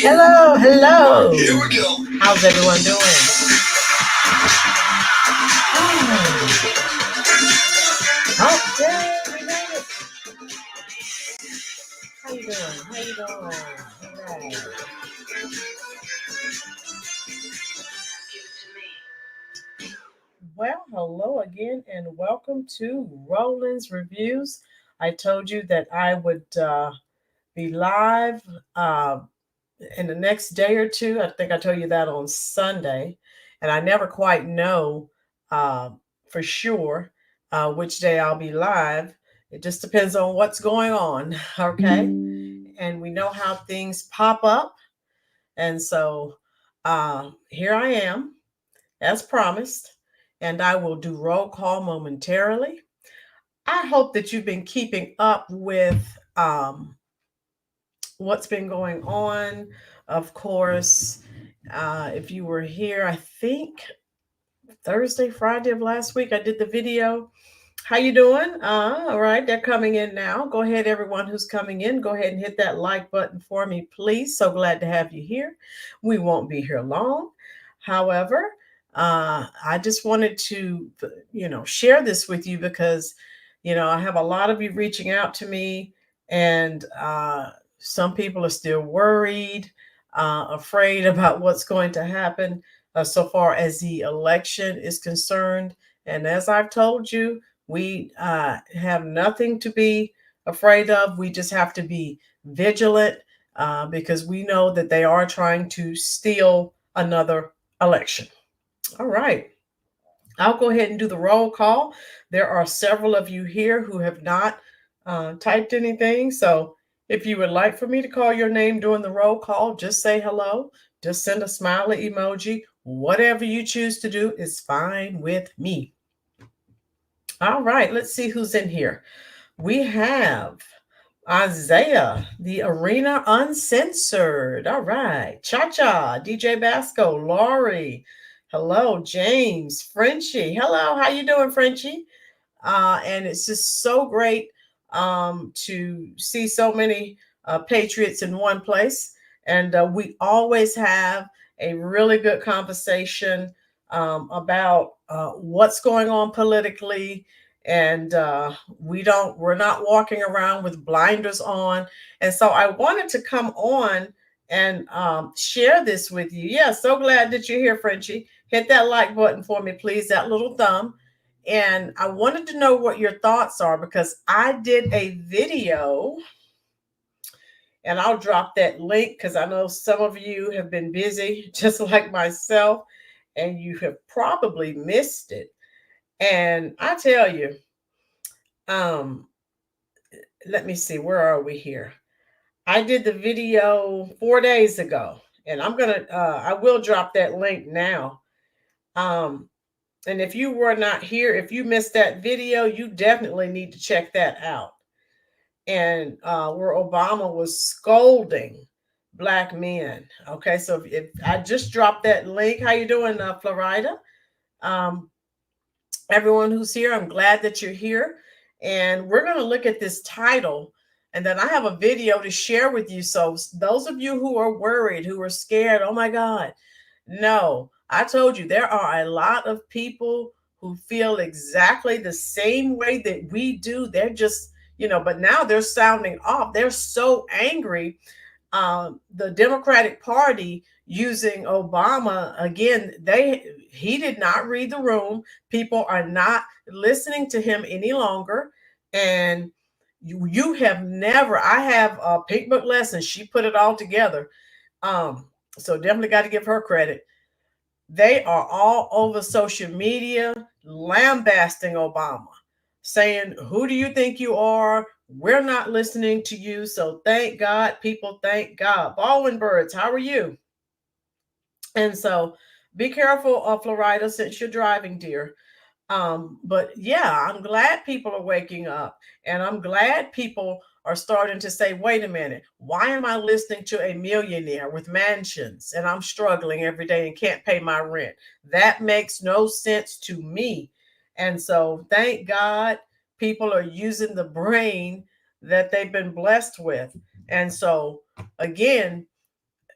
Hello, hello. Here we go. How's everyone doing? Oh, yeah, we made it. How you doing? How you doing? All right. Well, hello again, and welcome to Roland's Reviews. I told you that I would be live uh, in the next day or two. I think I told you that on Sunday, and I never quite know uh, for sure which day I'll be live. It just depends on what's going on, okay? And we know how things pop up, and so here I am, as promised, and I will do roll call momentarily. I hope that you've been keeping up with what's been going on. Of course, if you were here, I think Thursday, Friday of last week, I did the video. How you doing? All right, they're coming in now. Go ahead, everyone who's coming in, go ahead and hit that like button for me, please. So glad to have you here. We won't be here long. However, I just wanted to, share this with you because, I have a lot of you reaching out to me, and some people are still worried, afraid about what's going to happen so far as the election is concerned. And as I've told you, we have nothing to be afraid of. We just have to be vigilant because we know that they are trying to steal another election. All right. I'll go ahead and do the roll call. There are several of you here who have not typed anything. So if you would like for me to call your name during the roll call, just say hello. Just send a smiley emoji. Whatever you choose to do is fine with me. All right, let's see who's in here. We have Isaiah, the Arena Uncensored. All right. Cha Cha, DJ Basco, Laurie. Hello, James, Frenchie. Hello, how you doing, Frenchie? And it's just so great to see so many patriots in one place. And we always have a really good conversation about what's going on politically. And we're not walking around with blinders on. And so I wanted to come on and share this with you. Yeah, so glad that you're here, Frenchie. Hit that like button for me, please, that little thumb. And I wanted to know what your thoughts are because I did a video, and I'll drop that link because I know some of you have been busy, just like myself, and you have probably missed it. And I tell you, um, let me see, where are we here? I did the video 4 days ago, and I will drop that link now. And if you were not here, if you missed that video, you definitely need to check that out. And where Obama was scolding Black men. Okay, so if I just dropped that link, how you doing, Florida? Um, Everyone who's here, I'm glad that you're here. And we're going to look at this title, and then I have a video to share with you. So those of you who are worried, who are scared, oh my God, no, I told you there are a lot of people who feel exactly the same way that we do. They're just, but now they're sounding off. They're so angry. The Democratic Party using Obama again, he did not read the room. People are not listening to him any longer. And you have never, I have a Pink Book lesson. She put it all together. So definitely got to give her credit. They are all over social media lambasting Obama, saying, who do you think you are? We're not listening to you. So thank God, people, thank God. Baldwin Birds, how are you? And so be careful, Florida, since you're driving, dear. But yeah, I'm glad people are waking up, and I'm glad people are starting to say, wait a minute, why am I listening to a millionaire with mansions and I'm struggling every day and can't pay my rent? That makes no sense to me. And so thank God people are using the brain that they've been blessed with. And so again,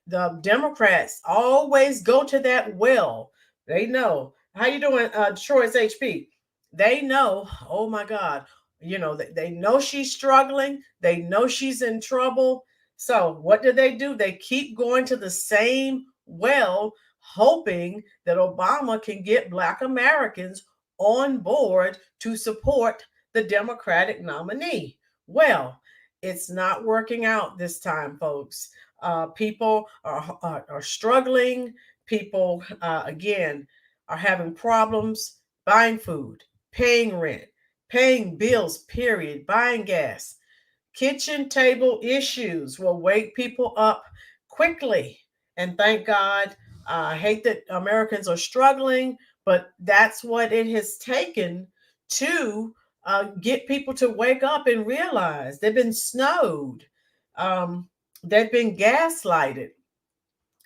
the Democrats always go to that well. They know. How you doing, Detroit's HP? They know, oh my God, they know she's struggling. They know she's in trouble. So what do? They keep going to the same well, hoping that Obama can get Black Americans on board to support the Democratic nominee. Well, it's not working out this time, folks. People are struggling. People, again, are having problems buying food, paying rent, paying bills, period, buying gas. Kitchen table issues will wake people up quickly. And thank God, I hate that Americans are struggling, but that's what it has taken to get people to wake up and realize they've been snowed, um, they've been gaslighted.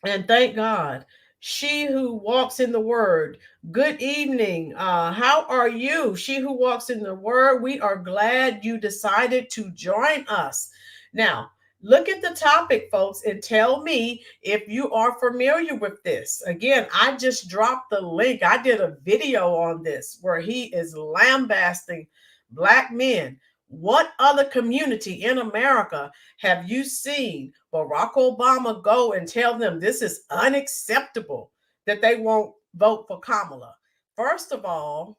And thank God, she who walks in the word. Good evening. How are you? She who walks in the word. We are glad you decided to join us. Now, look at the topic, folks, and tell me if you are familiar with this. Again, I just dropped the link. I did a video on this where he is lambasting Black men. What other community in America have you seen Barack Obama go and tell them this is unacceptable, that they won't vote for Kamala? First of all,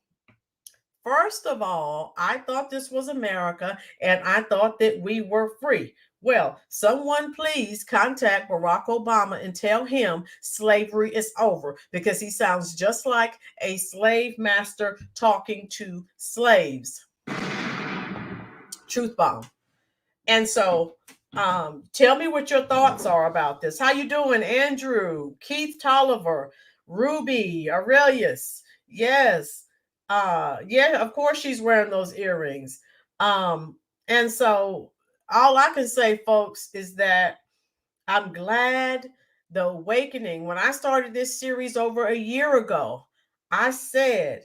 I thought this was America and I thought that we were free. Well, someone please contact Barack Obama and tell him slavery is over, because he sounds just like a slave master talking to slaves. Truth bomb. And so tell me what your thoughts are about this. How you doing, Andrew, Keith Tolliver, Ruby, Aurelius? Yes. Yeah, of course she's wearing those earrings. And so all I can say, folks, is that I'm glad the awakening. When I started this series over a year ago, I said,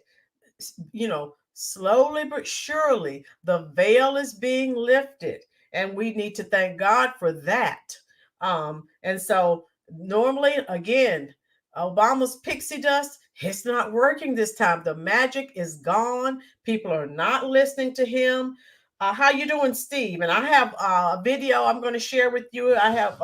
slowly but surely, the veil is being lifted, and we need to thank God for that. And so, normally, again, Obama's pixie dust, it's not working this time. The magic is gone. People are not listening to him. How you doing, Steve? And I have a video I'm going to share with you. I have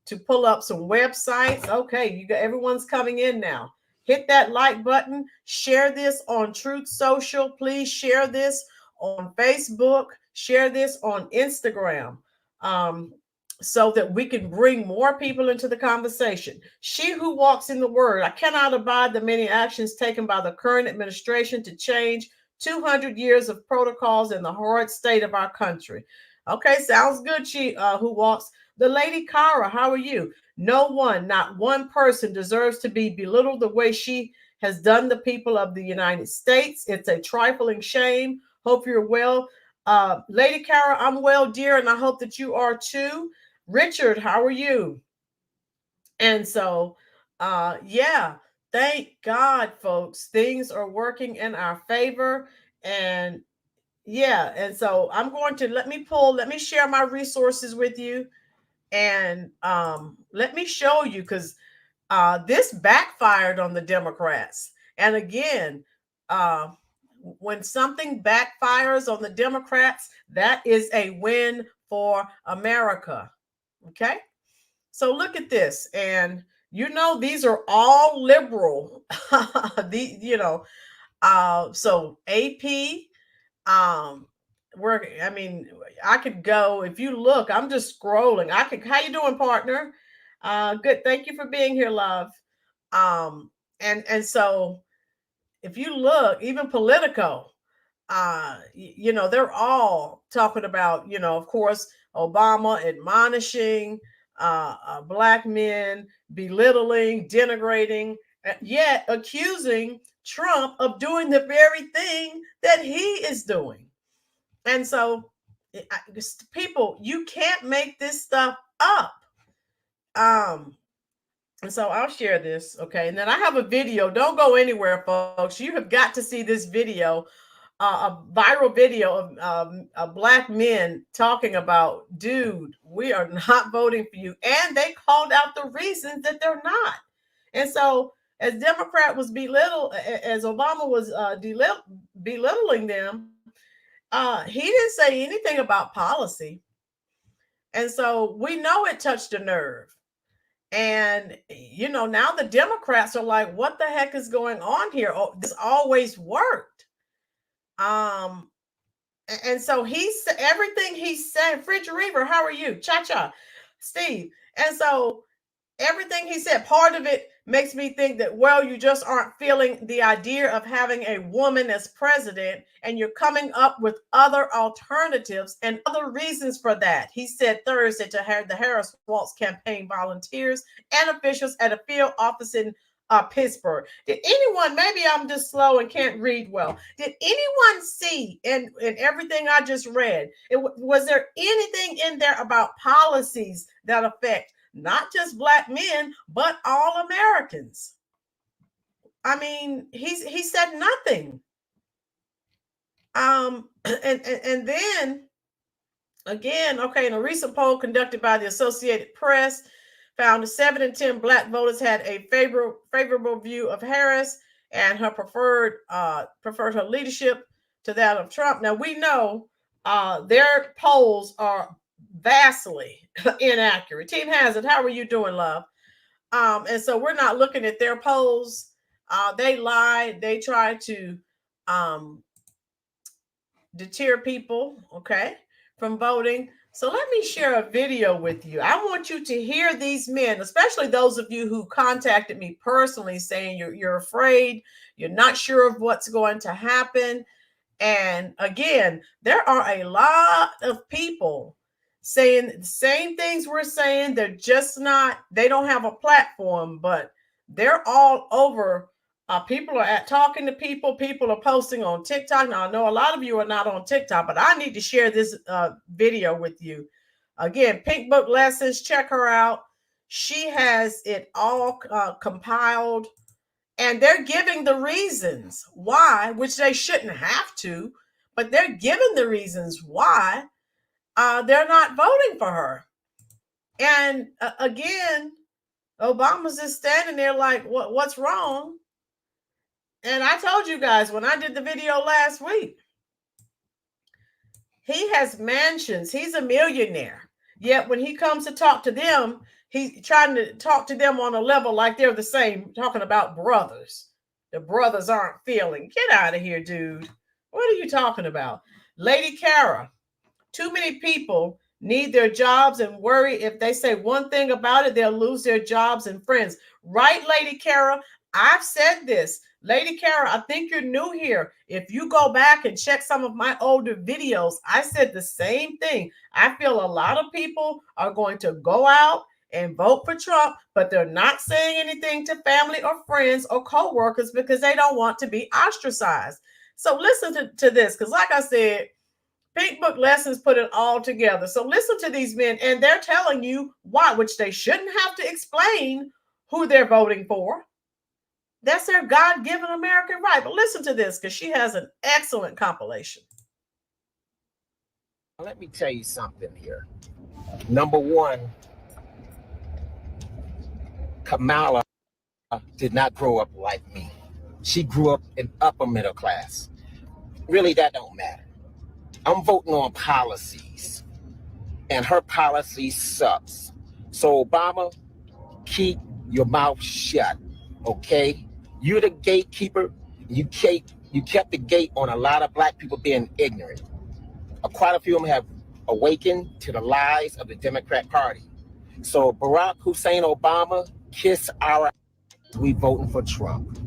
to pull up some websites. Okay, you got everyone's coming in now. Hit that like button. Share this on Truth Social. Please share this on Facebook. Share this on Instagram, so that we can bring more people into the conversation. She who walks in the word. I cannot abide the many actions taken by the current administration to change 200 years of protocols in the horrid state of our country. Okay, sounds good. She who walks. The Lady Kara, how are you? No one, not one person deserves to be belittled the way she has done the people of the United States. It's a trifling shame. Hope you're well. Lady Kara, I'm well, dear, and I hope that you are too. Richard, how are you? And so, yeah, thank God, folks. Things are working in our favor. And yeah, and so I'm going to let me share my resources with you. And let me show you, because this backfired on the Democrats. And again, when something backfires on the Democrats, that is a win for America. Okay. So look at this. And these are all liberal. So AP, I mean, I could go, if you look, I'm just scrolling. How you doing, partner? Good. Thank you for being here, love. And so if you look, even Politico, they're all talking about, of course, Obama admonishing Black men, belittling, denigrating, yet accusing Trump of doing the very thing that he is doing. And so, people, you can't make this stuff up. And so I'll share this, okay? And then I have a video. Don't go anywhere, folks. You have got to see this video a viral video of black men talking about, dude, we are not voting for you. And they called out the reasons that they're not. And so, as Democrat was as Obama was belittling them, he didn't say anything about policy. And so we know it touched a nerve. And, now the Democrats are like, what the heck is going on here? Oh, this always worked. And so everything he said, Fridge Reaver, how are you? Cha-cha, Steve. And so everything he said, part of it makes me think that, well, you just aren't feeling the idea of having a woman as president, and you're coming up with other alternatives and other reasons for that. He said Thursday to the Harris Waltz campaign volunteers and officials at a field office in Pittsburgh. Did anyone, maybe I'm just slow and can't read well, did anyone see in everything I just read, was there anything in there about policies that affect not just black men, but all Americans? I mean, he said nothing. And then again, okay, in a recent poll conducted by the Associated Press, found 7 in 10 black voters had a favorable view of Harris, and her preferred her leadership to that of Trump. Now we know their polls are vastly inaccurate. Team Hazard, how are you doing, love? And so we're not looking at their polls. They lied. They tried to deter people, okay, from voting. So let me share a video with you. I want you to hear these men, especially those of you who contacted me personally saying you're afraid, you're not sure of what's going to happen. And again, there are a lot of people saying the same things we're saying. They're just not, they don't have a platform, but they're all over. People are talking to people. People are posting on TikTok. Now, I know a lot of you are not on TikTok, but I need to share this video with you. Again, Pink Book Lessons, check her out. She has it all compiled, and they're giving the reasons why, which they shouldn't have to, but they're giving the reasons why they're not voting for her. And again, Obama's just standing there like, what's wrong? And I told you guys when I did the video last week, he has mansions. He's a millionaire. Yet when he comes to talk to them, he's trying to talk to them on a level like they're the same, talking about brothers. The brothers aren't feeling. Get out of here, dude. What are you talking about? Lady Kara, too many people need their jobs and worry if they say one thing about it, they'll lose their jobs and friends. Right, Lady Kara? I've said this. Lady Kara, I think you're new here. If you go back and check some of my older videos, I said the same thing. I feel a lot of people are going to go out and vote for Trump, but they're not saying anything to family or friends or co-workers because they don't want to be ostracized. So listen to this, because like I said, Pink Book Lessons put it all together. So listen to these men, and they're telling you why, which they shouldn't have to explain who they're voting for. That's their God-given American right. But listen to this, because she has an excellent compilation. Let me tell you something here. Number one, Kamala did not grow up like me. She grew up in upper middle class. Really, that don't matter. I'm voting on policies, and her policy sucks. So Obama, keep your mouth shut, okay? You're the gatekeeper. You kept the gate on a lot of black people being ignorant. Quite a few of them have awakened to the lies of the Democrat Party. So Barack Hussein Obama, kiss our ass. We voting for Trump.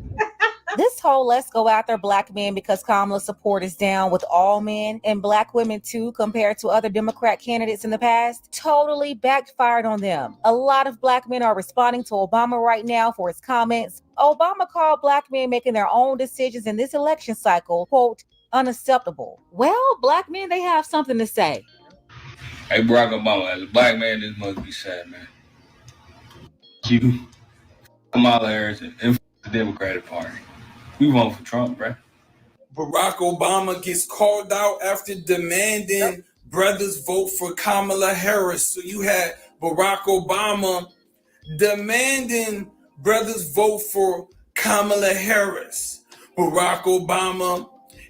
This whole let's go after black men because Kamala's support is down with all men and black women too compared to other Democrat candidates in the past totally backfired on them. A lot of black men are responding to Obama right now for his comments. Obama called black men making their own decisions in this election cycle, quote, unacceptable. Well, black men, they have something to say. Hey, Barack Obama, as a black man, this must be sad, man. You, Kamala Harris, and the Democratic Party. We vote for Trump, right? Barack Obama gets called out after demanding brothers vote for Kamala Harris. So you had Barack Obama demanding brothers vote for Kamala Harris. Barack Obama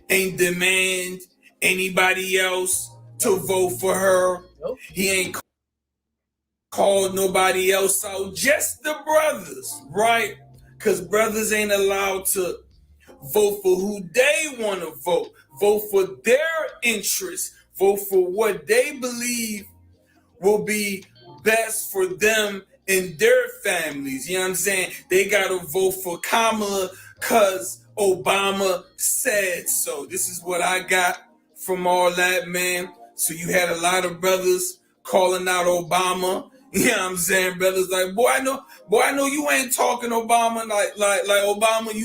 ain't demand anybody else to vote for her. He ain't called nobody else out, just the brothers, right? Because brothers ain't allowed to vote for who they want to vote for their interests, vote for what they believe will be best for them and their families. You know what I'm saying? They got to vote for Kamala because Obama said so. This is what I got from all that, man. So you had a lot of brothers calling out Obama. You know what I'm saying? Brothers like, boy, I know you ain't talking Obama like Obama.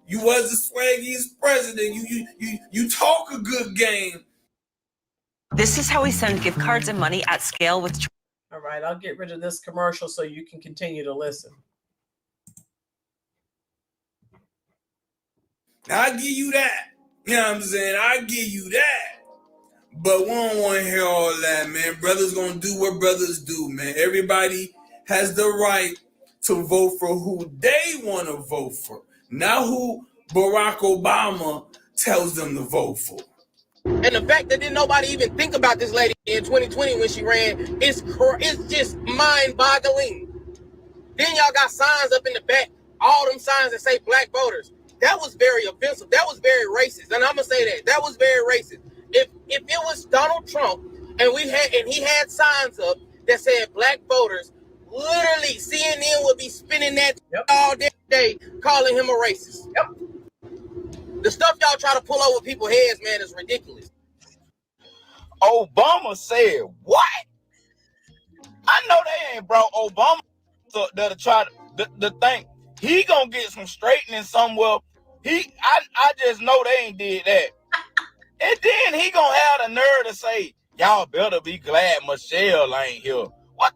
You was the swaggiest president. You talk a good game. This is how we send gift cards and money at scale with. All right, I'll get rid of this commercial so you can continue to listen. I give you that. You know what I'm saying? I give you that. But we don't want to hear all that, man. Brothers gonna do what brothers do, man. Everybody has the right to vote for who they want to vote for, not who Barack Obama tells them to vote for. And the fact that didn't nobody even think about this lady in 2020 when she ran, it's just mind-boggling. Then y'all got signs up in the back, all them signs that say black voters. That was very offensive. That was very racist. And I'm gonna say that was very racist. If it was Donald Trump and he had signs up that said black voters, literally CNN would be spinning that all day, calling him a racist. The stuff y'all try to pull over people's heads, man, is ridiculous. Obama said what? I know they ain't brought Obama to try to think he gonna get some straightening somewhere. I just know they ain't did that. And then he gonna have the nerve to say, y'all better be glad Michelle ain't here. What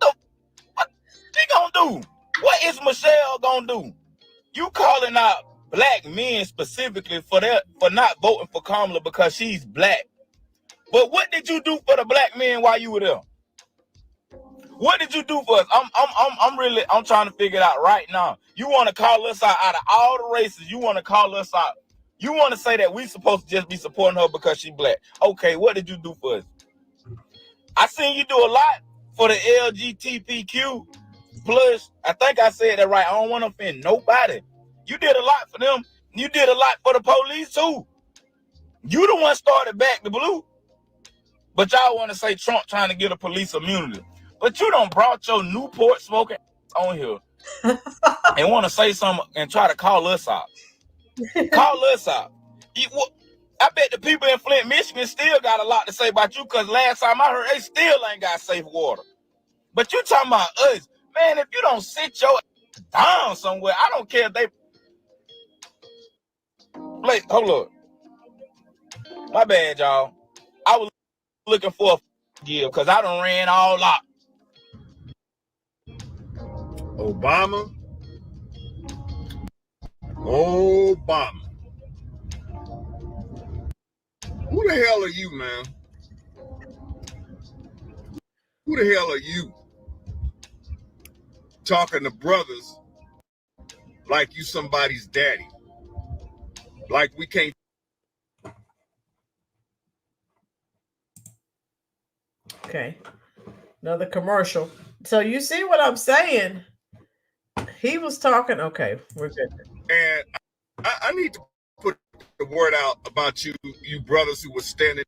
he gonna do? What is Michelle gonna do? You calling out black men specifically for not voting for Kamala because she's black. But what did you do for the black men while you were there? What did you do for us? I'm trying to figure it out right now. You want to call us out of all the races, you want to call us out. You want to say that we supposed to just be supporting her because she black. Okay, what did you do for us? I seen you do a lot for the LGBTQ plus. I think I said that right. I don't want to offend nobody. You did a lot for them. You did a lot for the police too. You the one started back the blue. But y'all want to say Trump trying to get a police immunity. But you done brought your Newport smoking on here and want to say something and try to call us out. Call us out. I bet the people in Flint, Michigan still got a lot to say about you because last time I heard they still ain't got safe water. But you talking about us. Man, if you don't sit your down somewhere, I don't care if they... Wait, hold up. My bad, y'all. I was looking for a give because I done ran all out. Obama. Who the hell are you, man? Who the hell are you? Talking to brothers like you somebody's daddy. Like we can't. Okay. Another commercial. So you see what I'm saying? He was talking. Okay, we're good. And I need to put the word out about you brothers who were standing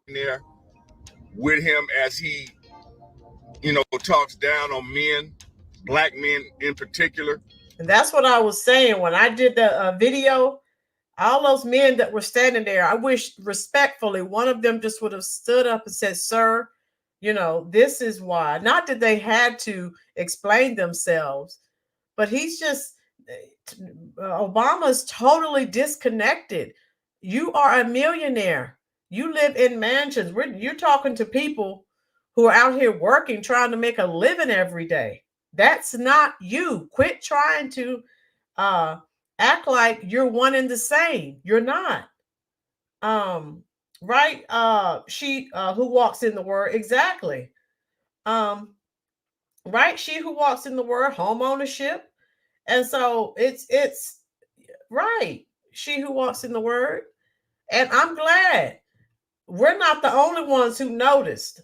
there with him as he, talks down on men, black men in particular. And that's what I was saying when I did the video. All those men that were standing there, I wish respectfully one of them just would have stood up and said, sir, this is why. Not that they had to explain themselves, but he's just, Obama's totally disconnected. You are a millionaire. You live in mansions. You're talking to people who are out here working, trying to make a living every day. That's not you. Quit trying to act like you're one and the same. You're not. Right? She who walks in the word, exactly. Right? She who walks in the word, home ownership. And so it's right. She who walks in the word. And I'm glad we're not the only ones who noticed.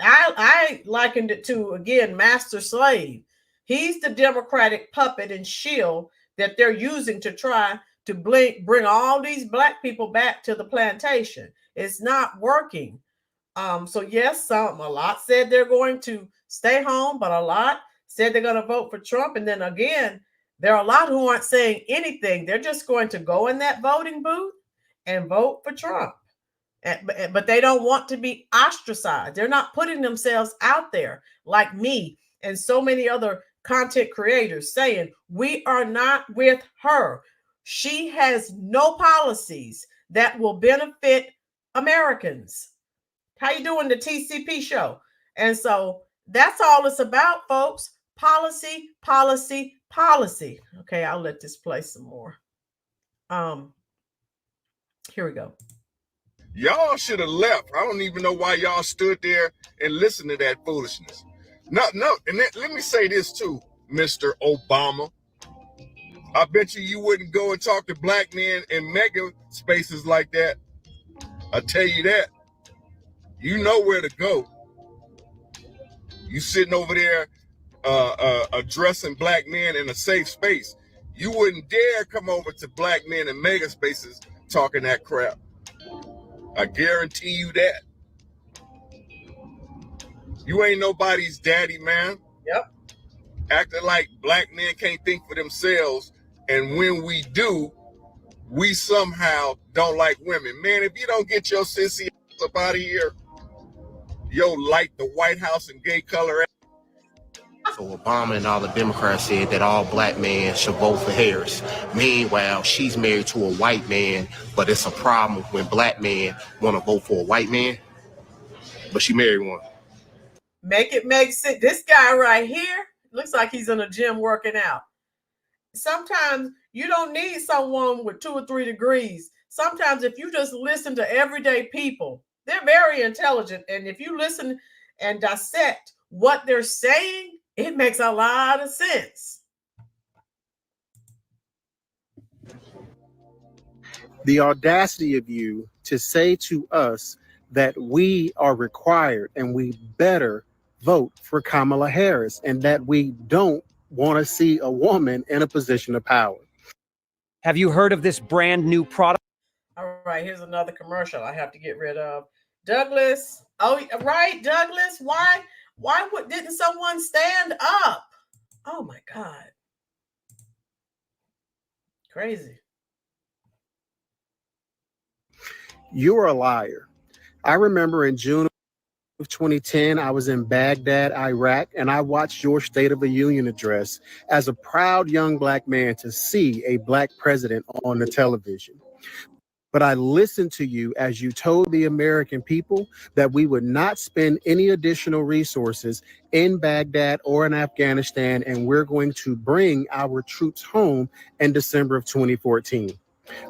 I likened it to, again, master slave. He's the Democratic puppet and shield that they're using to try to bring all these black people back to the plantation. It's not working. So yes, a lot said they're going to stay home, but a lot said they're going to vote for Trump. And then again, there are a lot who aren't saying anything. They're just going to go in that voting booth and vote for Trump. But they don't want to be ostracized. They're not putting themselves out there like me and so many other content creators saying, we are not with her. She has no policies that will benefit Americans. How you doing, the TCP show? And so that's all it's about, folks. Policy, policy, policy. Okay, I'll let this play some more. Here we go. Y'all should have left. I don't even know why y'all stood there and listened to that foolishness. No. And let me say this too, Mr. Obama. I bet you wouldn't go and talk to black men in mega spaces like that. I tell you that. You know where to go. You sitting over there addressing black men in a safe space. You wouldn't dare come over to black men in mega spaces talking that crap. I guarantee you that. You ain't nobody's daddy, man. Yep. Acting like black men can't think for themselves, and when we do, we somehow don't like women. Man, if you don't get your sissy up out of here, yo, light the White House in gay color. So Obama and all the Democrats said that all black men should vote for Harris. Meanwhile, she's married to a white man, but it's a problem when black men want to vote for a white man, but she married one. Make it make sense. This guy right here looks like he's in a gym working out. Sometimes you don't need someone with 2 or 3 degrees. Sometimes if you just listen to everyday people, they're very intelligent. And if you listen and dissect what they're saying, it makes a lot of sense. The audacity of you to say to us that we are required and we better vote for Kamala Harris and that we don't want to see a woman in a position of power. Have you heard of this brand new product? All right, here's another commercial I have to get rid of. Douglas. Oh, right, Douglas. Why didn't someone stand up? Oh my God. Crazy. You're a liar. I remember in June of 2010, I was in Baghdad, Iraq, and I watched your State of the Union address as a proud young black man to see a black president on the television. But I listened to you as you told the American people that we would not spend any additional resources in Baghdad or in Afghanistan, and we're going to bring our troops home in December of 2014.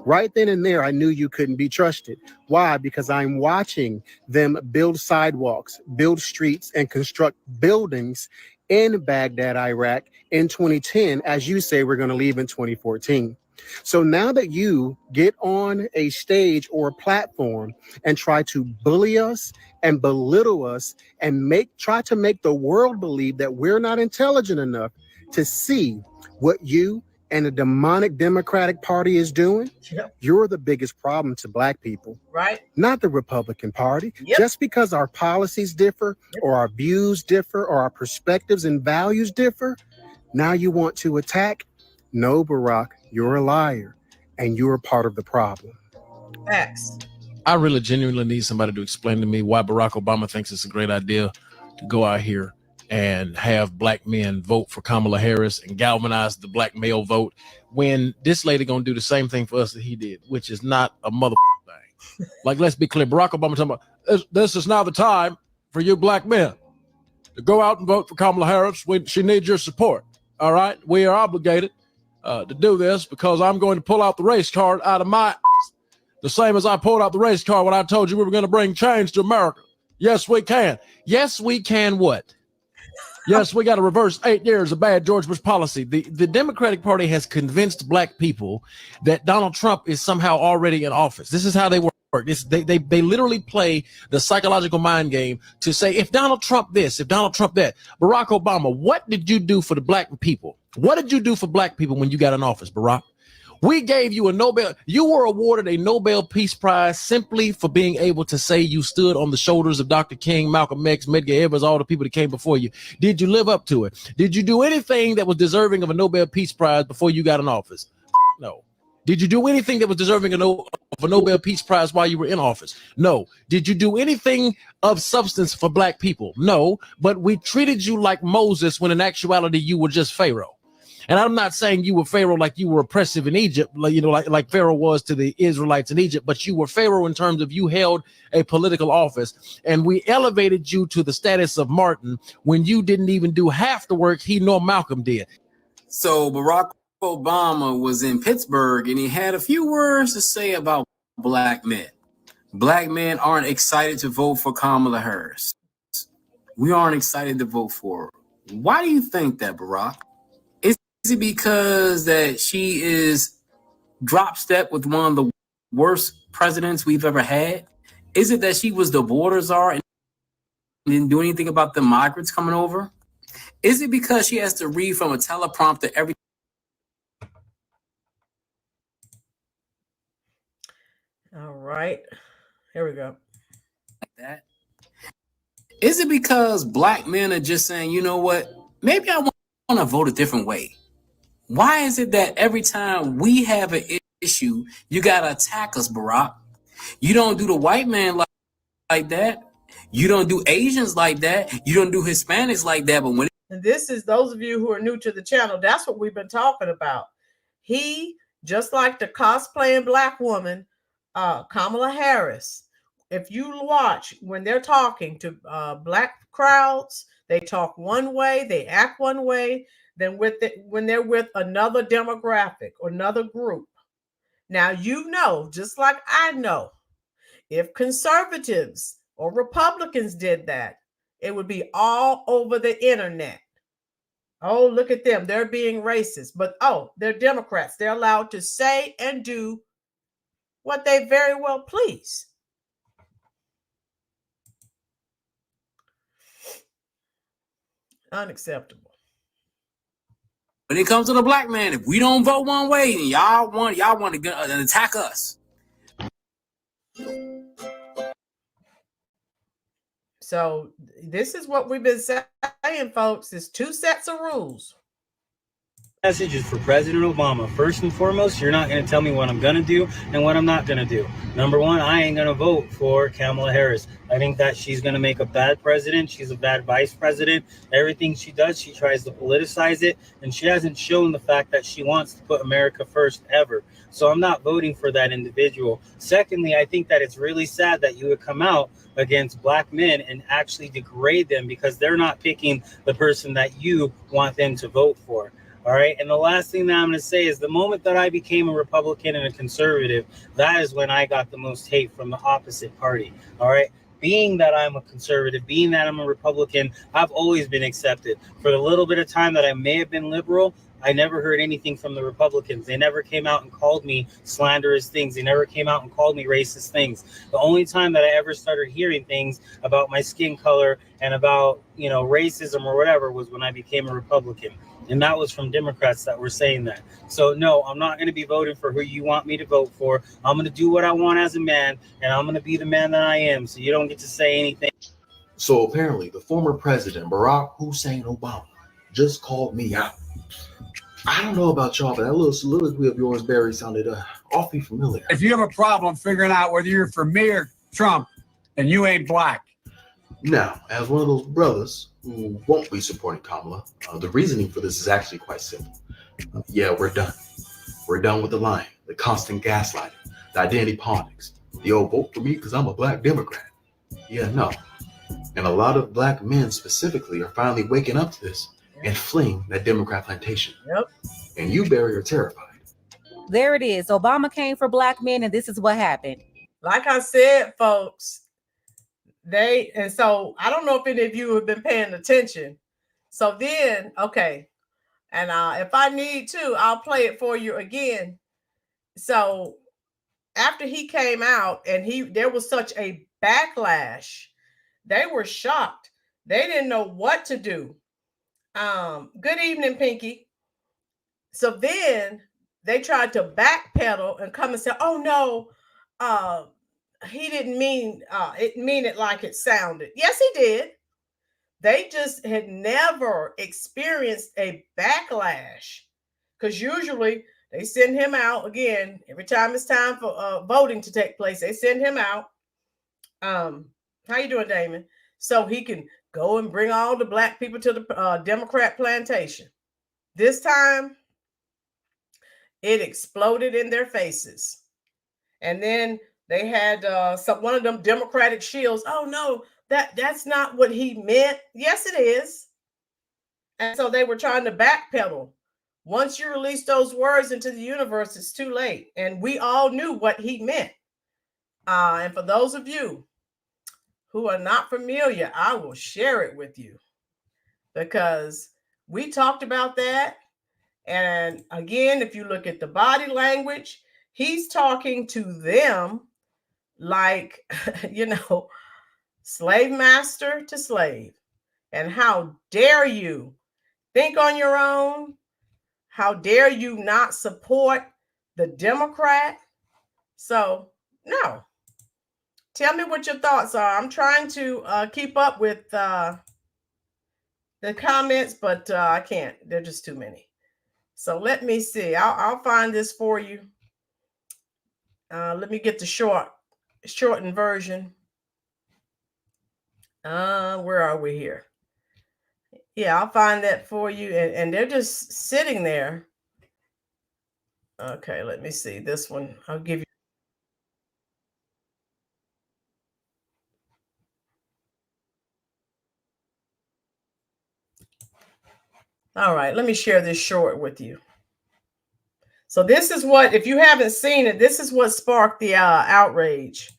Right then and there, I knew you couldn't be trusted. Why? Because I'm watching them build sidewalks, build streets, and construct buildings in Baghdad, Iraq in 2010, as you say we're going to leave in 2014. So now that you get on a stage or a platform and try to bully us and belittle us and try to make the world believe that we're not intelligent enough to see what you and the demonic Democratic Party is doing, you're the biggest problem to black people, right? Not the Republican Party. Just because our policies differ or our views differ or our perspectives and values differ, now you want to attack? No, Barack, you're a liar and you're a part of the problem. Facts. I really genuinely need somebody to explain to me why Barack Obama thinks it's a great idea to go out here and have black men vote for Kamala Harris and galvanize the black male vote when this lady gonna do the same thing for us that he did, which is not a mother thing. Like, let's be clear, Barack Obama talking about this is now the time for you black men to go out and vote for Kamala Harris. She needs your support. All right, we are obligated to do this because I'm going to pull out the race card out of my The same as I pulled out the race car when I told you we were going to bring change to America. Yes, we can. Yes, we can what? Yes, we got to reverse 8 years of bad George Bush policy. The Democratic Party has convinced black people that Donald Trump is somehow already in office. This is how they work. They literally play the psychological mind game to say, if Donald Trump this, if Donald Trump that. Barack Obama, what did you do for the black people? What did you do for black people when you got in office, Barack? We gave you a Nobel. You were awarded a Nobel Peace Prize simply for being able to say you stood on the shoulders of Dr. King, Malcolm X, Medgar Evers, all the people that came before you. Did you live up to it? Did you do anything that was deserving of a Nobel Peace Prize before you got in office? No. Did you do anything that was deserving of a Nobel Peace Prize while you were in office? No. Did you do anything of substance for black people? No. But we treated you like Moses when in actuality you were just Pharaoh. And I'm not saying you were Pharaoh like you were oppressive in Egypt, like Pharaoh was to the Israelites in Egypt, but you were Pharaoh in terms of you held a political office, and we elevated you to the status of Martin when you didn't even do half the work he nor Malcolm did. So Barack Obama was in Pittsburgh, and he had a few words to say about black men. Black men aren't excited to vote for Kamala Harris. We aren't excited to vote for her. Why do you think that, Barack? Is it because that she is drop step with one of the worst presidents we've ever had? Is it that she was the border czar and didn't do anything about the migrants coming over? Is it because she has to read from a teleprompter every? All right, here we go. Like that? Is it because black men are just saying, you know what, maybe I want to vote a different way? Why is it that every time we have an issue, you got to attack us, Barack? You don't do the white man like that. You don't do Asians like that. You don't do Hispanics like that. But when and this is those of you who are new to the channel, that's what we've been talking about. He, just like the cosplaying black woman, Kamala Harris, if you watch when they're talking to black crowds, they talk one way, they act one way. Than when they're with another demographic or another group. Now, you know, just like I know, if conservatives or Republicans did that, it would be all over the internet. Oh, look at them. They're being racist. But, oh, they're Democrats. They're allowed to say and do what they very well please. Unacceptable. When it comes to the black man, if we don't vote one way, then y'all want to attack us. So this is what we've been saying, folks. There's two sets of rules. Message is for President Obama. First and foremost, you're not going to tell me what I'm going to do and what I'm not going to do. Number one, I ain't going to vote for Kamala Harris. I think that she's going to make a bad president. She's a bad vice president. Everything she does, she tries to politicize it. And she hasn't shown the fact that she wants to put America first ever. So I'm not voting for that individual. Secondly, I think that it's really sad that you would come out against black men and actually degrade them because they're not picking the person that you want them to vote for. All right. And the last thing that I'm going to say is the moment that I became a Republican and a conservative, that is when I got the most hate from the opposite party. All right. Being that I'm a conservative, being that I'm a Republican, I've always been accepted. For the little bit of time that I may have been liberal, I never heard anything from the Republicans. They never came out and called me slanderous things. They never came out and called me racist things. The only time that I ever started hearing things about my skin color and about, racism or whatever was when I became a Republican. And that was from Democrats that were saying that. So, no, I'm not going to be voting for who you want me to vote for. I'm going to do what I want as a man, and I'm going to be the man that I am. So you don't get to say anything. So apparently the former president, Barack Hussein Obama, just called me out. I don't know about y'all, but that little soliloquy of yours, Barry, sounded awfully familiar. If you have a problem figuring out whether you're for me or Trump, and you ain't black. Now, as one of those brothers who won't be supporting Kamala, the reasoning for this is actually quite simple. Yeah, we're done. We're done with the lying, the constant gaslighting, the identity politics, the old vote for me because I'm a black Democrat. Yeah, no. And a lot of black men specifically are finally waking up to this and fleeing that Democrat plantation. Yep. And you, Barry, are terrified. There it is. Obama came for black men, and this is what happened. Like I said, folks, so I don't know if any of you have been paying attention. So then, okay, and if I need to, I'll play it for you again. So after he came out and there was such a backlash, they were shocked. They didn't know what to do. Good evening, Pinky. So then they tried to backpedal and come and say, oh no, he didn't mean it like it sounded. Yes, he did. They just had never experienced a backlash, because usually they send him out again every time it's time for voting to take place. They send him out. How you doing, Damon? So he can go and bring all the black people to the Democrat plantation. This time, it exploded in their faces. And then they had one of them Democratic shields. Oh no, that's not what he meant. Yes, it is. And so they were trying to backpedal. Once you release those words into the universe, it's too late. And we all knew what he meant. And for those of you who are not familiar, I will share it with you, because we talked about that. And again, if you look at the body language, he's talking to them like, slave master to slave. And how dare you think on your own? How dare you not support the Democrat? So, no. Tell me what your thoughts are. I'm trying to keep up with the comments, but I can't. They're just too many. So let me see. I'll find this for you. Let me get the shortened version. Where are we here? Yeah, I'll find that for you. And they're just sitting there. Okay, let me see. This one, I'll give you. All right, let me share this short with you. So this is what, if you haven't seen it, this is what sparked the outrage.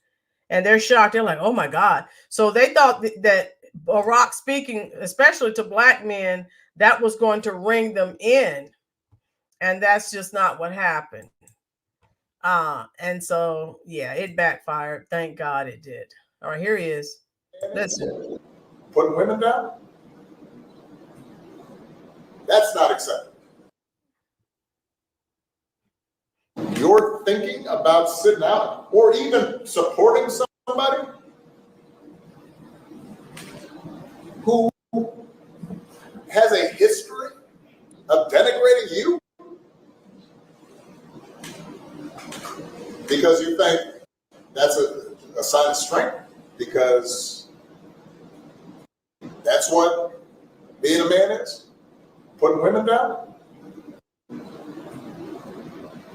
And they're shocked. They're like, oh my God. So they thought that Barack speaking, especially to black men, that was going to ring them in. And that's just not what happened. And so, yeah, it backfired. Thank God it did. All right, here he is. Listen. Putting women down? That's not acceptable. You're thinking about sitting out or even supporting somebody who has a history of denigrating you because you think that's a sign of strength, because that's what being a man is? Putting women down?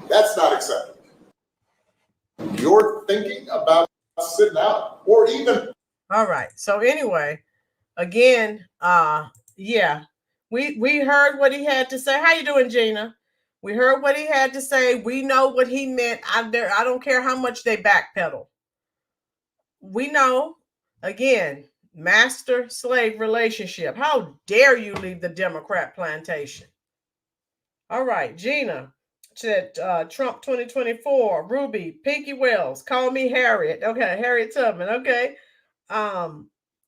That's not acceptable. You're thinking about sitting out or even. All right. So anyway, again, yeah, we heard what he had to say. How you doing, Gina? We heard what he had to say. We know what he meant. I don't care how much they backpedal. We know, again, master-slave relationship. How dare you leave the Democrat plantation? All right, Gina said Trump 2024, Ruby, Pinky Wells, call me Harriet. Okay, Harriet Tubman. Okay.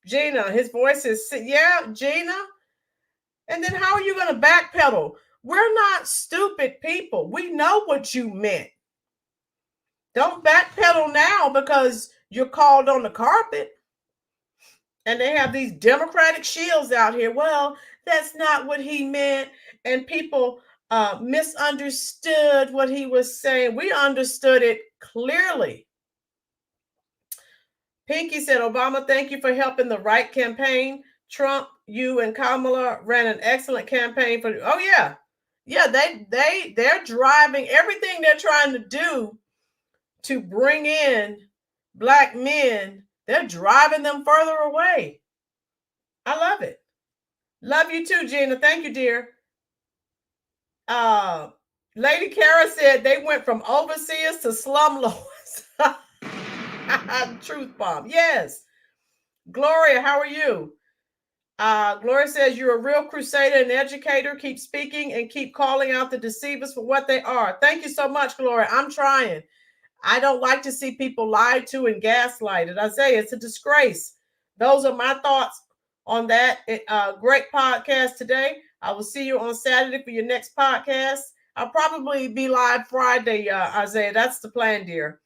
Gina, his voice is, yeah, Gina. And then how are you going to backpedal? We're not stupid people. We know what you meant. Don't backpedal now because you're called on the carpet. And they have these Democratic shields out here. Well, that's not what he meant. And people misunderstood what he was saying. We understood it clearly. Pinky said, Obama, thank you for helping the right campaign. Trump, you and Kamala ran an excellent campaign for. Oh yeah, yeah. They're driving everything they're trying to do to bring in black men. They're driving them further away. I love it. Love you too, Gina. Thank you, dear. Lady Kara said they went from overseers to slumlords. Truth bomb. Yes. Gloria, how are you? Gloria says you're a real crusader and educator. Keep speaking and keep calling out the deceivers for what they are. Thank you so much, Gloria. I'm trying. I don't like to see people lied to and gaslighted. Isaiah, it's a disgrace. Those are my thoughts on that. Great podcast today. I will see you on Saturday for your next podcast. I'll probably be live Friday, Isaiah. That's the plan, dear.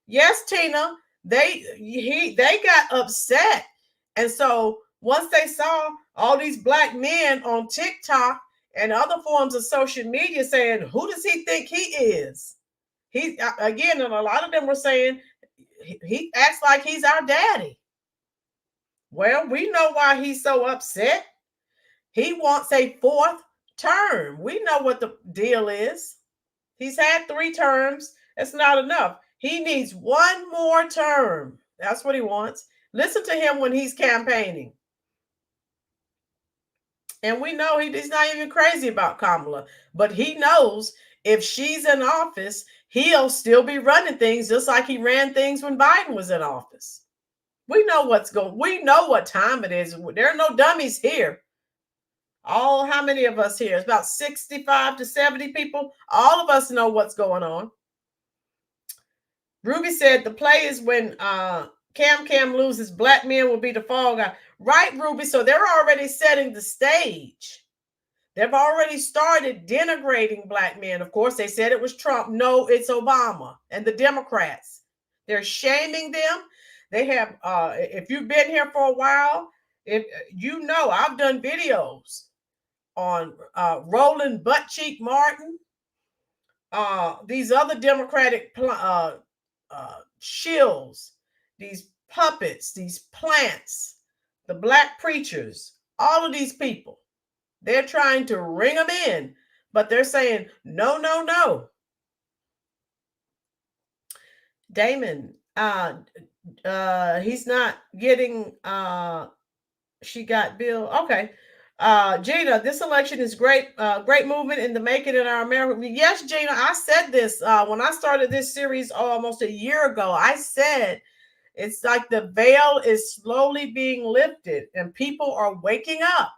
Yes, Tina. They got upset, and so once they saw all these black men on TikTok and other forms of social media saying, "Who does he think he is?" He again, and a lot of them were saying he acts like he's our daddy. Well, we know why he's so upset. He wants a fourth term. We know what the deal is. He's had 3 terms. That's not enough. He needs 1 more term. That's what he wants. Listen to him when he's campaigning. And we know he's not even crazy about Kamala, but he knows if she's in office, he'll still be running things just like he ran things when Biden was in office. We know what's going. We know what time it is. There are no dummies here. How many of us here? It's about 65 to 70 people. All of us know what's going on. Ruby said the play is when Cam loses, black men will be the fall guy. Right, Ruby. So they're already setting the stage. They've already started denigrating black men. Of course, they said it was Trump. No, it's Obama and the Democrats. They're shaming them. They have, if you've been here for a while, if you know, I've done videos on Roland Buttcheek Martin, these other Democratic shills, these puppets, these plants, the black preachers, all of these people. They're trying to ring them in, but they're saying, no, no, no. Damon, he's not getting, she got Bill. Okay. Gina, this election is great, great movement in the making in our America. Yes, Gina, I said this when I started this series almost a year ago. I said it's like the veil is slowly being lifted and people are waking up.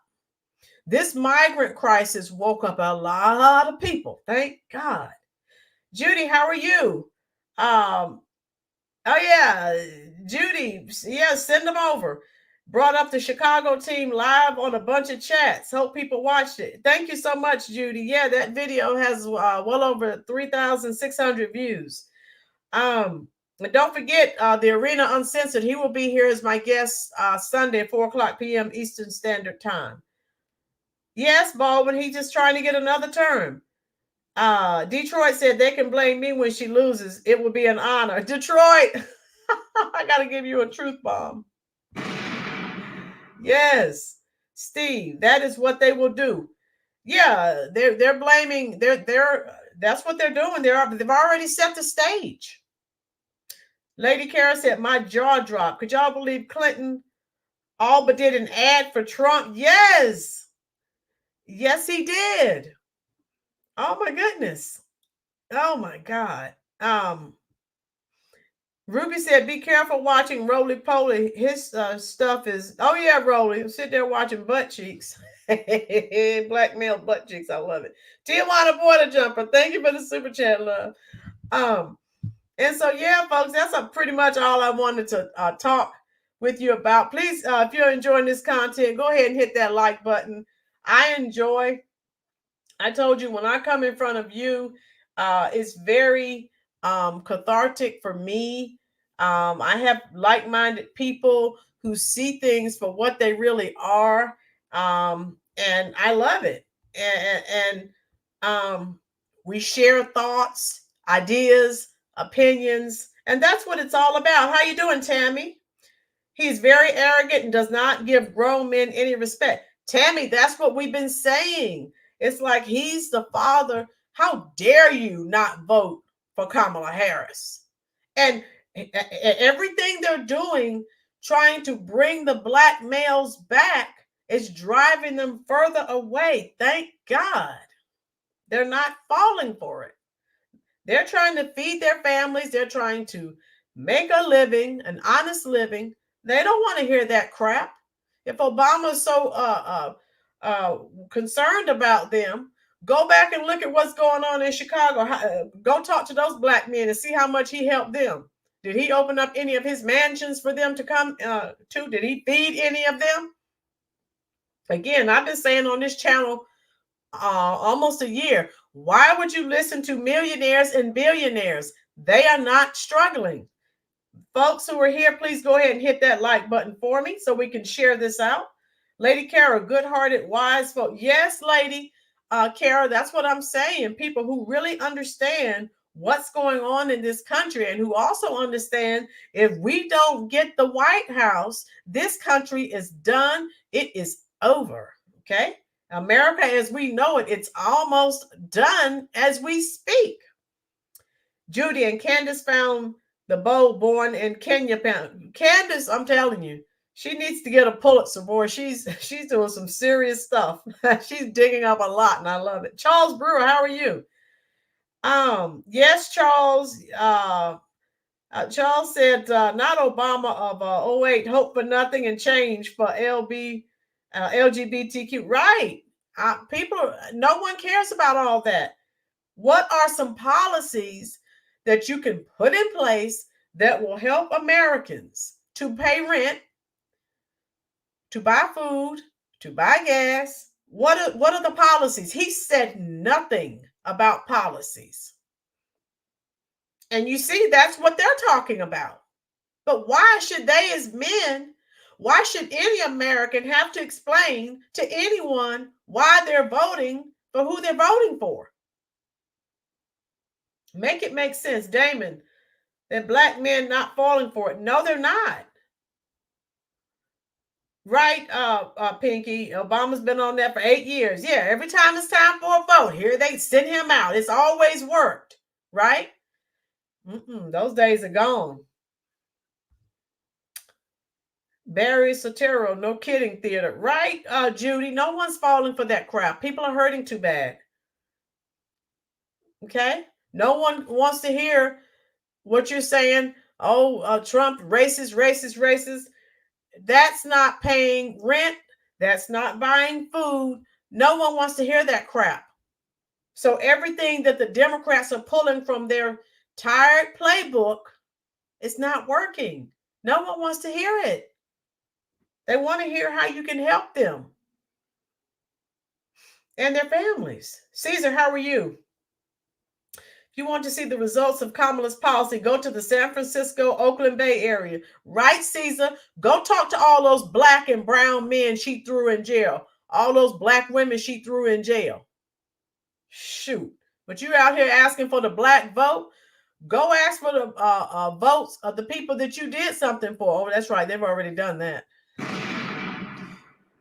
This migrant crisis woke up a lot of people. Thank God. Judy, how are you? Oh yeah, Judy. Yeah, send them over. Brought up the Chicago team live on a bunch of chats. Hope people watched it. Thank you so much, Judy. Yeah, that video has well over 3,600 views. And don't forget the Arena Uncensored. He will be here as my guest Sunday at 4:00 p.m. Eastern Standard Time. Yes, Baldwin, he's just trying to get another term. Detroit said they can blame me when she loses. It will be an honor. Detroit, I got to give you a truth bomb. Yes, Steve, that is what they will do. Yeah, they're blaming. That's what they're doing. They've already set the stage. Lady Kara said my jaw dropped. Could y'all believe Clinton all but did an ad for Trump? Yes. Yes, he did. Oh my goodness. Oh my God. Ruby said, be careful watching Roly Poly. His stuff is, oh yeah, Roly. Sit there watching butt cheeks. Black male butt cheeks. I love it. Tijuana Border Jumper. Thank you for the super chat, love. And so, yeah, folks, that's pretty much all I wanted to talk with you about. Please, if you're enjoying this content, go ahead and hit that like button. I told you when I come in front of you, it's very cathartic for me. I have like-minded people who see things for what they really are. And I love it. And we share thoughts, ideas, opinions, and that's what it's all about. How you doing, Tammy? He's very arrogant and does not give grown men any respect. Tammy, that's what we've been saying. It's like he's the father. How dare you not vote for Kamala Harris? And everything they're doing, trying to bring the black males back, is driving them further away. Thank God. They're not falling for it. They're trying to feed their families. They're trying to make a living, an honest living. They don't want to hear that crap. If Obama's so concerned about them, go back and look at what's going on in Chicago. Go talk to those black men and see how much he helped them. Did he open up any of his mansions for them to come to? Did he feed any of them? Again, I've been saying on this channel almost a year, why would you listen to millionaires and billionaires? They are not struggling. Folks who are here, please go ahead and hit that like button for me so we can share this out. Lady Kara, good-hearted, wise folk. Yes, Lady Kara, that's what I'm saying. People who really understand what's going on in this country and who also understand if we don't get the White House, this country is done. It is over, okay? America as we know it, it's almost done as we speak. Judy and Candace found the bold born in Kenya. Candace, I'm telling you, she needs to get a Pulitzer, boy. She's doing some serious stuff. She's digging up a lot, and I love it. Charles Brewer, how are you? Yes, Charles. Charles said, not Obama of 08, hope for nothing and change for LGBTQ. Right. People, no one cares about all that. What are some policies that you can put in place that will help Americans to pay rent, to buy food, to buy gas? What are the policies? He said nothing about policies. And you see, that's what they're talking about. But why should they as men, why should any American have to explain to anyone why they're voting for who they're voting for? Make it make sense, Damon, that black men not falling for it. No, they're not. Right, Pinky, Obama's been on that for 8 years. Yeah, every time it's time for a vote, here they send him out. It's always worked, right? Those days are gone. Barry Sotero, no kidding theater. Right, Judy, no one's falling for that crap. People are hurting too bad. Okay? No one wants to hear what you're saying. Oh, Trump, racist. That's not paying rent. That's not buying food. No one wants to hear that crap. So everything that the Democrats are pulling from their tired playbook, it's not working. No one wants to hear it. They want to hear how you can help them and their families. Caesar, how are you? If you want to see the results of Kamala's policy, go to the San Francisco, Oakland Bay area. Right, Caesar? Go talk to all those black and brown men she threw in jail. All those black women she threw in jail. Shoot. But you out here asking for the black vote? Go ask for the votes of the people that you did something for. Oh, that's right. They've already done that.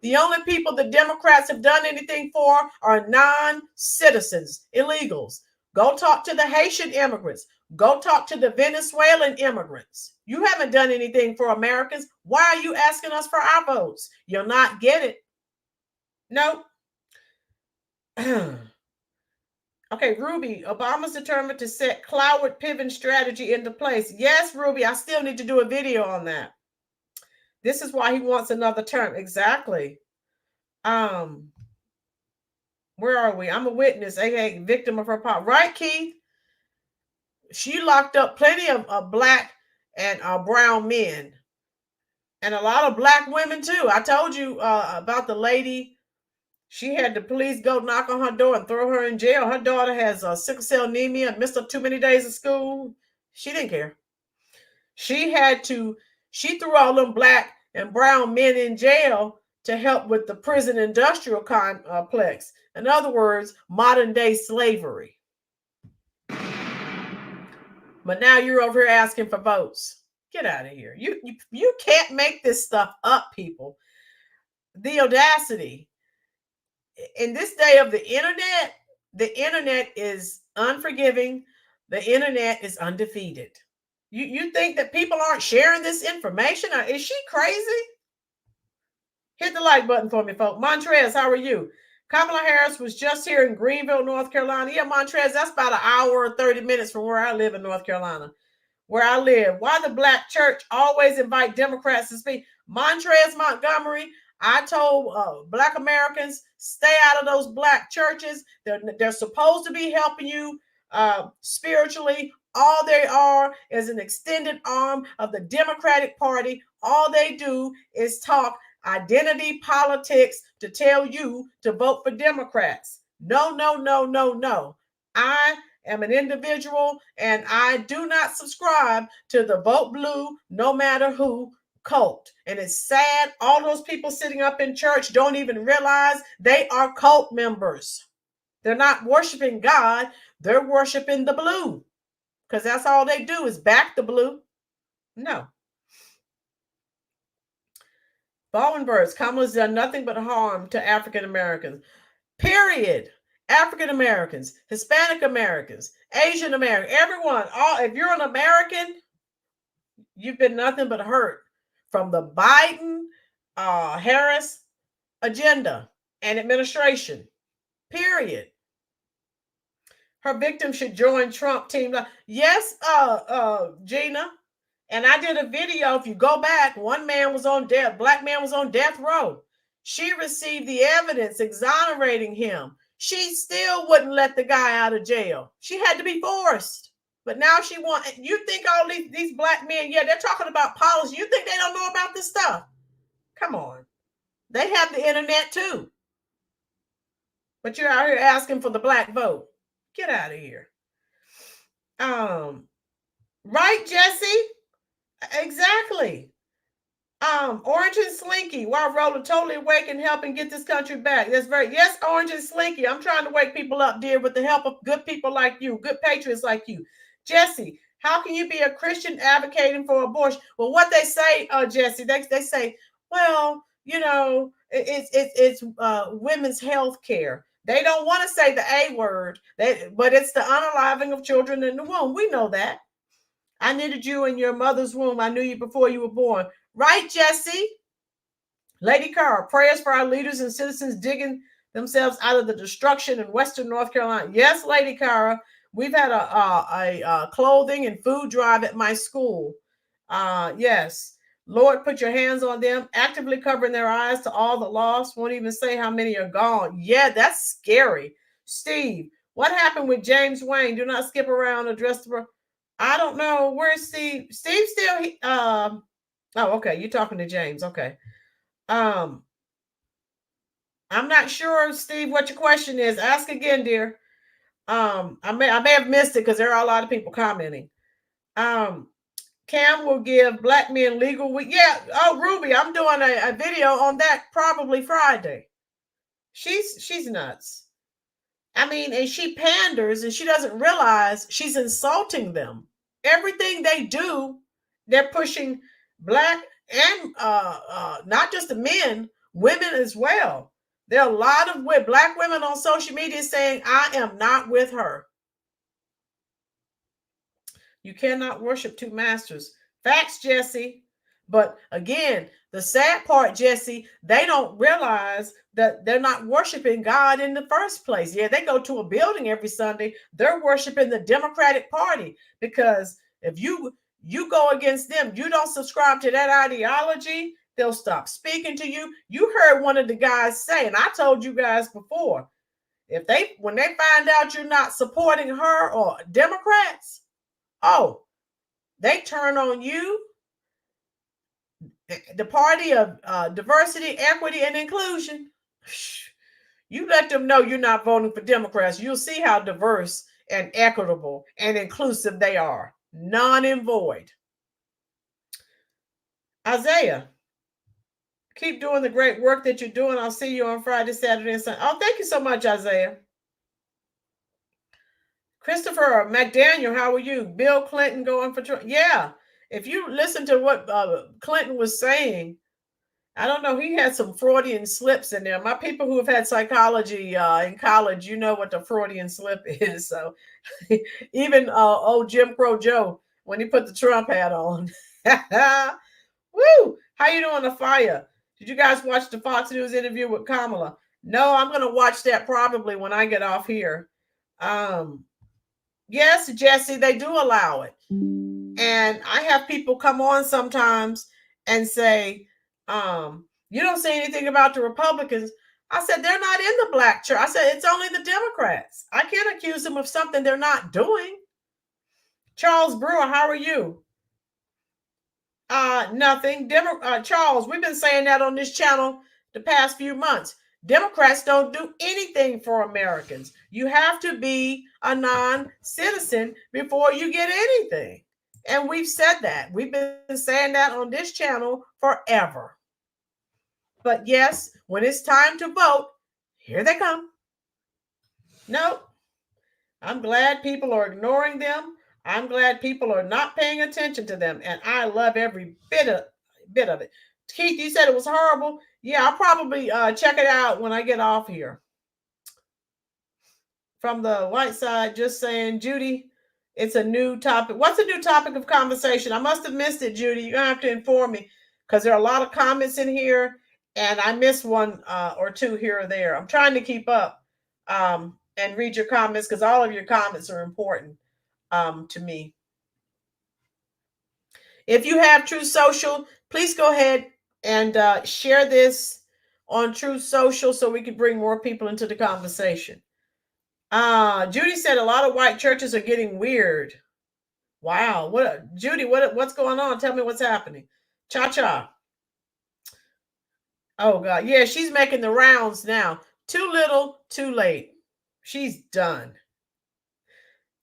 The only people the Democrats have done anything for are non-citizens, illegals. Go talk to the Haitian immigrants. Go talk to the Venezuelan immigrants. You haven't done anything for Americans. Why are you asking us for our votes? You'll not get it. Nope. Okay, Ruby, Obama's determined to set Cloward Piven strategy into place. Yes, Ruby, I still need to do a video on that. This is why he wants another term. Exactly. Where are we? I'm a witness, aka victim of her power. Right, Keith? She locked up plenty of black and brown men. And a lot of black women, too. I told you about the lady. She had the police go knock on her door and throw her in jail. Her daughter has sickle cell anemia and missed up too many days of school. She didn't care. She threw all them black and brown men in jail to help with the prison industrial complex. In other words, modern day slavery. But now you're over here asking for votes. Get out of here. You can't make this stuff up, people. The audacity. In this day of the internet is unforgiving. The internet is undefeated. You think that people aren't sharing this information? Is she crazy? Hit the like button for me, folks. Montrez, how are you? Kamala Harris was just here in Greenville, North Carolina. Yeah, Montrez, that's about an hour or 30 minutes from where I live in North Carolina. Where I live. Why the black church always invite Democrats to speak? Montrez, Montgomery, I told black Americans, stay out of those black churches. They're supposed to be helping you spiritually. All they are is an extended arm of the Democratic Party. All they do is talk identity politics to tell you to vote for Democrats. No, no, no, no, no. I am an individual and I do not subscribe to the vote blue, no matter who cult. And it's sad. All those people sitting up in church don't even realize they are cult members. They're not worshiping God. They're worshiping the blue because that's all they do is back the blue. No. Baldwin Birds, Kamala's done nothing but harm to African Americans. Period. African Americans, Hispanic Americans, Asian Americans, everyone. All if you're an American, you've been nothing but hurt from the Biden, Harris agenda and administration. Period. Her victim should join Trump team. Yes, Gina. And I did a video. If you go back, one man was on death, black man was on death row. She received the evidence exonerating him. She still wouldn't let the guy out of jail. She had to be forced. But now she wants, you think all these black men, yeah, they're talking about policy. You think they don't know about this stuff? Come on. They have the internet too. But you're out here asking for the black vote. Get out of here. Right, Jesse? Exactly. Orange and Slinky, while rolling totally awake and helping get this country back. That's very, yes, Orange and Slinky. I'm trying to wake people up, dear, with the help of good people like you, good patriots like you. Jesse, how can you be a Christian advocating for abortion? Well, what they say, Jesse, they say, well, you know, it's women's health care. They don't want to say the A word, but it's the unaliving of children in the womb. We know that. I knitted you in your mother's womb. I knew you before you were born. Right, Jesse? Lady Carr, prayers for our leaders and citizens digging themselves out of the destruction in Western North Carolina. Yes, Lady Cara, we've had a clothing and food drive at my school. Yes. Lord, put your hands on them, actively covering their eyes to all the lost. Won't even say how many are gone. Yeah, that's scary. Steve, what happened with James Wayne? Do not skip around, address the... I don't know. Where's Steve? Steve still... oh, okay. You're talking to James. Okay. I'm not sure, Steve, what your question is. Ask again, dear. I may have missed it because there are a lot of people commenting. Cam will give black men legal week. Yeah. Oh, Ruby, I'm doing a video on that probably Friday. She's nuts. I mean, and she panders and she doesn't realize she's insulting them. Everything they do, they're pushing black and not just the men, women as well. There are a lot of black women on social media saying, I am not with her. You cannot worship two masters. Facts, Jesse. But again, the sad part, Jesse, they don't realize that they're not worshiping God in the first place. Yeah, they go to a building every Sunday. They're worshiping the Democratic Party because if you go against them, you don't subscribe to that ideology, they'll stop speaking to you. You heard one of the guys say, and I told you guys before, when they find out you're not supporting her or Democrats, oh, they turn on you. The party of diversity, equity, and inclusion. You let them know you're not voting for Democrats. You'll see how diverse and equitable and inclusive they are. None and void. Isaiah, keep doing the great work that you're doing. I'll see you on Friday, Saturday, and Sunday. Oh, thank you so much, Isaiah. Christopher McDaniel, how are you? Bill Clinton going for Trump? Yeah. If you listen to what Clinton was saying, I don't know, he had some Freudian slips in there. My people who have had psychology in college, you know what the Freudian slip is. So even old Jim Crow Joe, when he put the Trump hat on. Woo! How you doing, the fire? Did you guys watch the Fox News interview with Kamala? No, I'm going to watch that probably when I get off here. Yes, Jesse, they do allow it. And I have people come on sometimes and say, you don't say anything about the Republicans. I said, they're not in the black church. I said, it's only the Democrats. I can't accuse them of something they're not doing. Charles Brewer, how are you? Nothing. Charles, we've been saying that on this channel the past few months. Democrats don't do anything for Americans. You have to be a non-citizen before you get anything. And we've said that. We've been saying that on this channel forever. But yes, when it's time to vote, here they come. Nope. I'm glad people are ignoring them. I'm glad people are not paying attention to them. And I love every bit of it. Keith, you said it was horrible. Yeah, I'll probably check it out when I get off here. From the white side, just saying, Judy, it's a new topic. What's a new topic of conversation? I must have missed it, Judy. You're going to have to inform me because there are a lot of comments in here and I missed one or two here or there. I'm trying to keep up and read your comments because all of your comments are important to me. If you have True Social, please go ahead and share this on True Social so we can bring more people into the conversation. Judy said a lot of white churches are getting weird. Wow. Judy, what's going on? Tell me what's happening. Cha-cha. Oh, God. Yeah, she's making the rounds now. Too little, too late. She's done.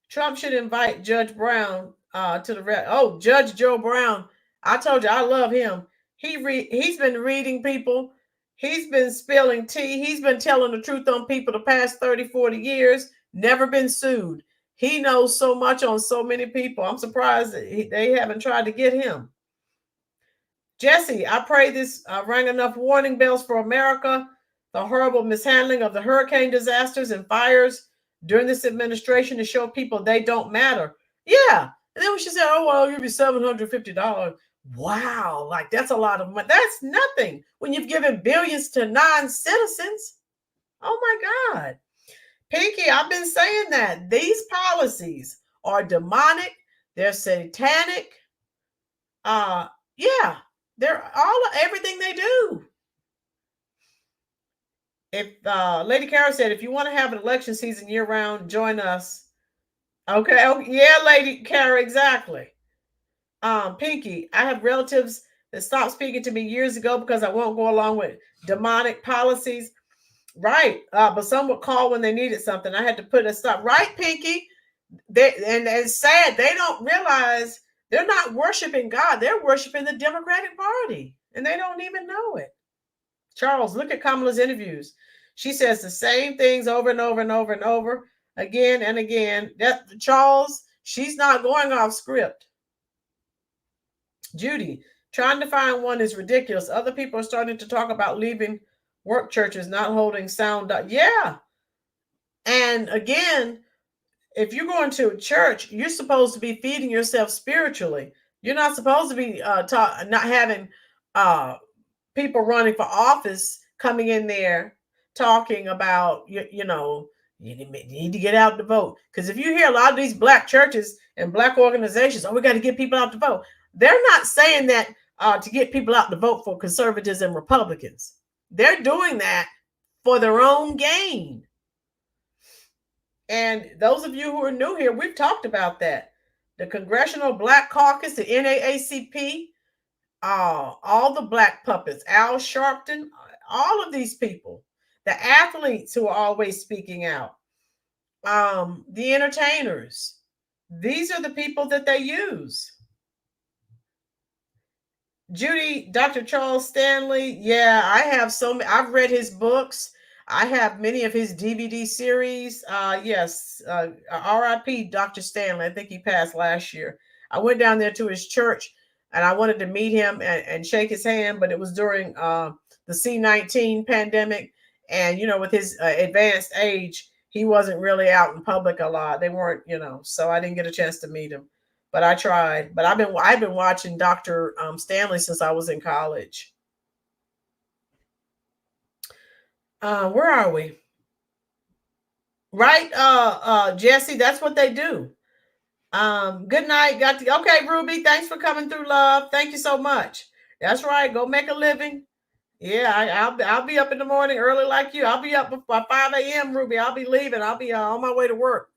Trump should invite Judge Brown to the Judge Joe Brown. I told you I love him. He's been reading people. He's been spilling tea. He's been telling the truth on people the past 30, 40 years. Never been sued. He knows so much on so many people. I'm surprised that they haven't tried to get him. Jesse, I pray this rang enough warning bells for America. The horrible mishandling of the hurricane disasters and fires during this administration to show people they don't matter. Yeah. And then when she said, oh, well, you'll be $750. Wow. Like, that's a lot of money. That's nothing when you've given billions to non-citizens. Oh, my God. Pinky, I've been saying that. These policies are demonic. They're satanic. Yeah. They're everything they do. If Lady Kara said, if you want to have an election season year round, join us. Okay. Oh, yeah, Lady Kara, exactly. Pinky, I have relatives that stopped speaking to me years ago because I won't go along with demonic policies. Right. But some would call when they needed something. I had to put a stop. Right, Pinky? And it's sad. They don't realize they're not worshiping God. They're worshiping the Democratic Party. And they don't even know it. Charles, look at Kamala's interviews. She says the same things over and over and over and over again and again. Charles, she's not going off script. Judy, trying to find one is ridiculous. Other people are starting to talk about leaving work churches, not holding sound. Yeah. And again, if you're going to a church, you're supposed to be feeding yourself spiritually. You're not supposed to be not having people running for office coming in there talking about, you need to get out to vote. Because if you hear a lot of these black churches and black organizations, we got to get people out to vote. They're not saying that to get people out to vote for conservatives and Republicans. They're doing that for their own gain. And those of you who are new here, we've talked about that. The Congressional Black Caucus, the NAACP, all the black puppets, Al Sharpton, all of these people, the athletes who are always speaking out, the entertainers. These are the people that they use. Judy, Dr. Charles Stanley. Yeah, I have I've read his books. I have many of his DVD series. Yes, R.I.P. Dr. Stanley. I think he passed last year. I went down there to his church and I wanted to meet him and shake his hand, but it was during the C-19 pandemic. And, with his advanced age, he wasn't really out in public a lot. They weren't, so I didn't get a chance to meet him. But I tried. But I've been watching Dr. Stanley since I was in college. Where are we? Right, Jesse, that's what they do. Good night. Okay, Ruby, thanks for coming through, love. Thank you so much. That's right. Go make a living. Yeah, I'll be up in the morning early like you. I'll be up by 5 a.m., Ruby. I'll be leaving. I'll be on my way to work.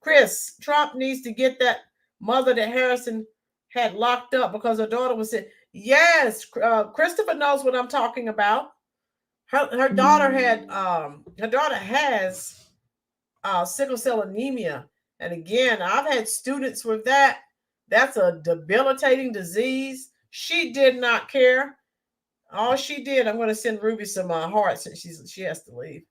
Chris, Trump needs to get that mother that Harrison had locked up because her daughter was sick. Yes, Christopher knows what I'm talking about. Her daughter has sickle cell anemia. And again, I've had students with that. That's a debilitating disease. She did not care. All she did, I'm going to send Ruby some hearts since she has to leave.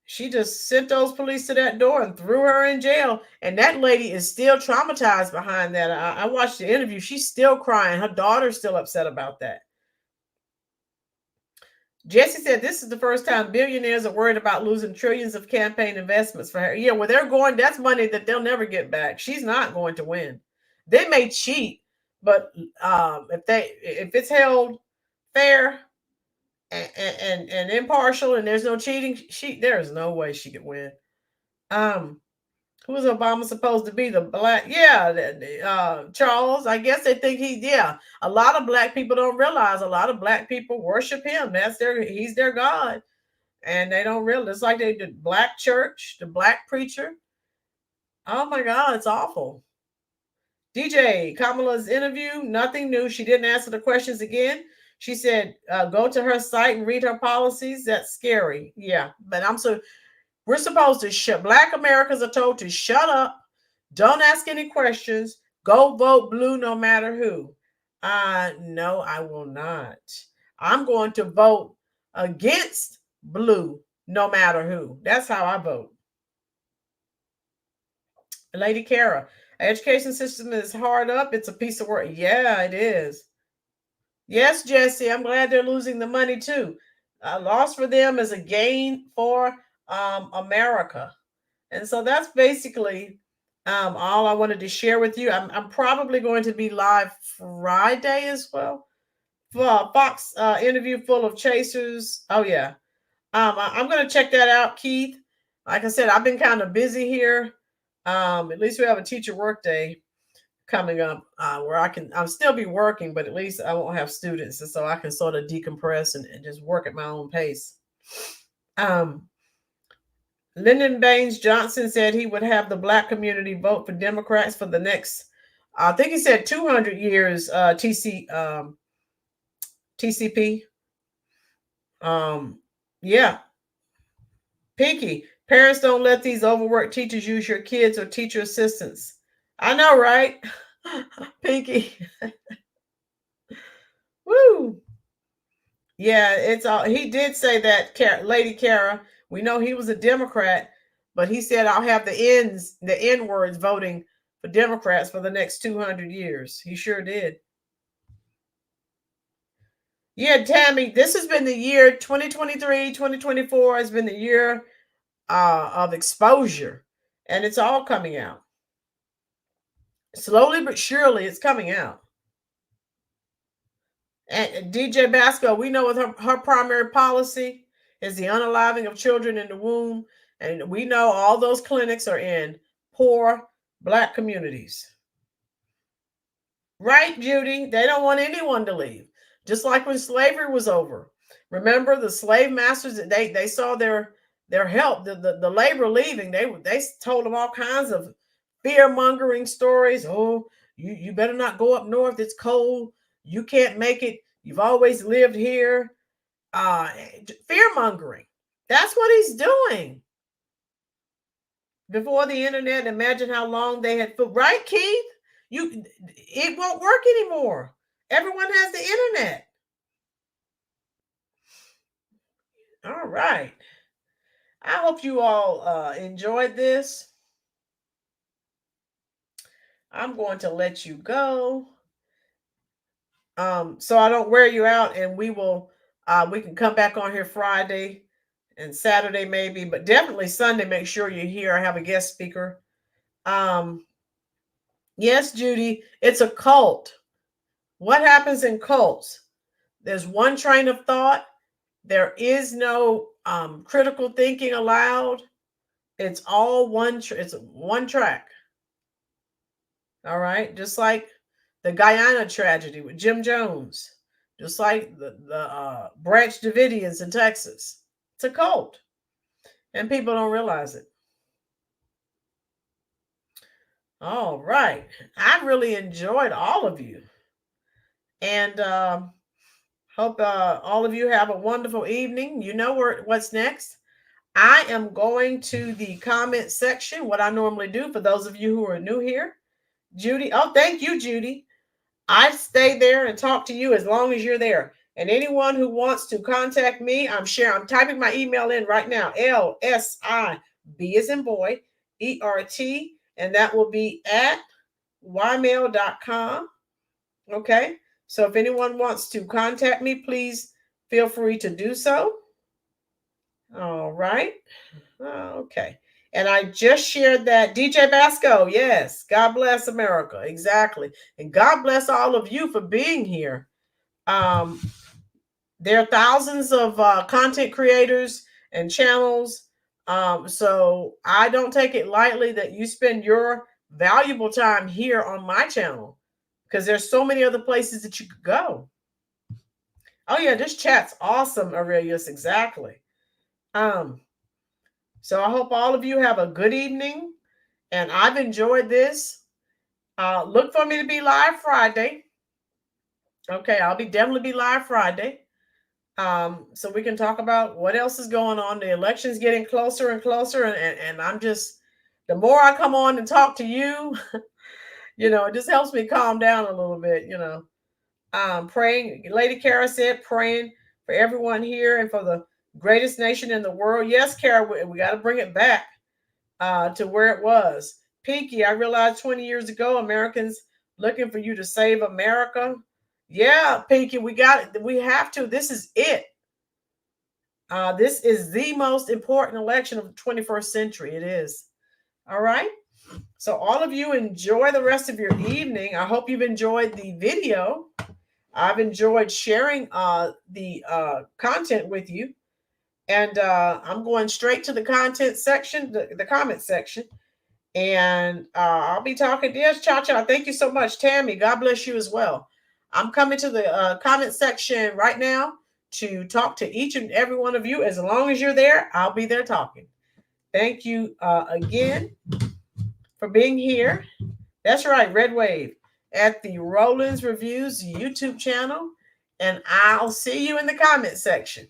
She just sent those police to that door and threw her in jail. And that lady is still traumatized behind that. I watched the interview. She's still crying. Her daughter's still upset about that. Jesse said this is the first time billionaires are worried about losing trillions of campaign investments for her. Yeah, well, they're going, that's money that they'll never get back. She's not going to win. They may cheat, but if it's held fair and impartial and there's no cheating, there's no way she could win. Who is Obama supposed to be? The black? Yeah, Charles. I guess they think a lot of black people don't realize a lot of black people worship him. He's their God. And they don't realize. It's like they did black church, the black preacher. Oh my God, it's awful. DJ, Kamala's interview, nothing new. She didn't answer the questions again. She said, go to her site and read her policies. That's scary. Yeah, but we're supposed to Black Americans are told to shut up. Don't ask any questions. Go vote blue no matter who. No, I will not. I'm going to vote against blue no matter who. That's how I vote. Lady Kara, education system is hard up. It's a piece of work. Yeah, it is. Yes, Jesse, I'm glad they're losing the money too. A loss for them is a gain for America. And so that's basically all I wanted to share with you. I'm probably going to be live Friday as well for a Fox interview full of chasers. Oh, yeah. I'm going to check that out, Keith. Like I said, I've been kind of busy here. At least we have a teacher work day coming up where I'll still be working, but at least I won't have students. And so I can sort of decompress and just work at my own pace. Lyndon Baines Johnson said he would have the black community vote for Democrats for the next, I think he said 200 years, TCP. Yeah. Pinky, parents don't let these overworked teachers use your kids or teacher assistants. I know, right? Pinky. Woo. Yeah, it's all. He did say that, Lady Kara. We know he was a Democrat, but he said I'll have the N words voting for Democrats for the next 200 years. He sure did. Yeah, Tammy, this has been the year 2023, 2024 has been the year of exposure, and it's all coming out. Slowly but surely, it's coming out. And DJ Basco, we know with her primary policy is the unaliving of children in the womb. And we know all those clinics are in poor black communities. Right, Judy? They don't want anyone to leave. Just like when slavery was over. Remember the slave masters, they saw their help, the labor leaving. They told them all kinds of fear-mongering stories. Oh, you better not go up north. It's cold. You can't make it. You've always lived here. Fear-mongering. That's what he's doing. Before the internet, imagine how long they had. Right, Keith? It won't work anymore. Everyone has the internet. All right. I hope you all enjoyed this. I'm going to let you go. So I don't wear you out, and we can come back on here Friday and Saturday maybe, but definitely Sunday. Make sure you're here. I have a guest speaker. Yes, Judy, it's a cult. What happens in cults? There's one train of thought. There is no critical thinking allowed. It's all it's one track. All right. Just like the Guyana tragedy with Jim Jones, just like the Branch Davidians in Texas. It's a cult, and people don't realize it. All right. I really enjoyed all of you, and hope all of you have a wonderful evening. You know what's next. I am going to the comment section, what I normally do for those of you who are new here. Judy, oh, thank you, Judy. I stay there and talk to you as long as you're there. And anyone who wants to contact me, I'm typing my email in right now. LSIB as in boy, ERT, and that will be at ymail.com. Okay. So if anyone wants to contact me, please feel free to do so. All right. Okay. And I just shared that. DJ Basco, yes. God bless America. Exactly. And God bless all of you for being here. There are thousands of content creators and channels. So I don't take it lightly that you spend your valuable time here on my channel, because there's so many other places that you could go. Oh yeah, this chat's awesome, Aurelius. Exactly. So I hope all of you have a good evening, and I've enjoyed this. Look for me to be live Friday. Okay, I'll definitely be live Friday. So we can talk about what else is going on. The election's getting closer and closer, and I'm just, the more I come on and talk to you, it just helps me calm down a little bit, praying. Lady Kara said, praying for everyone here and for the greatest nation in the world. Yes, Kara, we got to bring it back to where it was. Pinky, I realized 20 years ago, Americans looking for you to save America. Yeah, Pinky, we got it. We have to. This is it. This is the most important election of the 21st century. It is. All right. So all of you enjoy the rest of your evening. I hope you've enjoyed the video. I've enjoyed sharing the content with you. And I'm going straight to the content section, the comment section. And I'll be talking. Yes, Cha-Cha. Thank you so much, Tammy. God bless you as well. I'm coming to the comment section right now to talk to each and every one of you. As long as you're there, I'll be there talking. Thank you again for being here. That's right, Red Wave at the Rollins Reviews YouTube channel. And I'll see you in the comment section.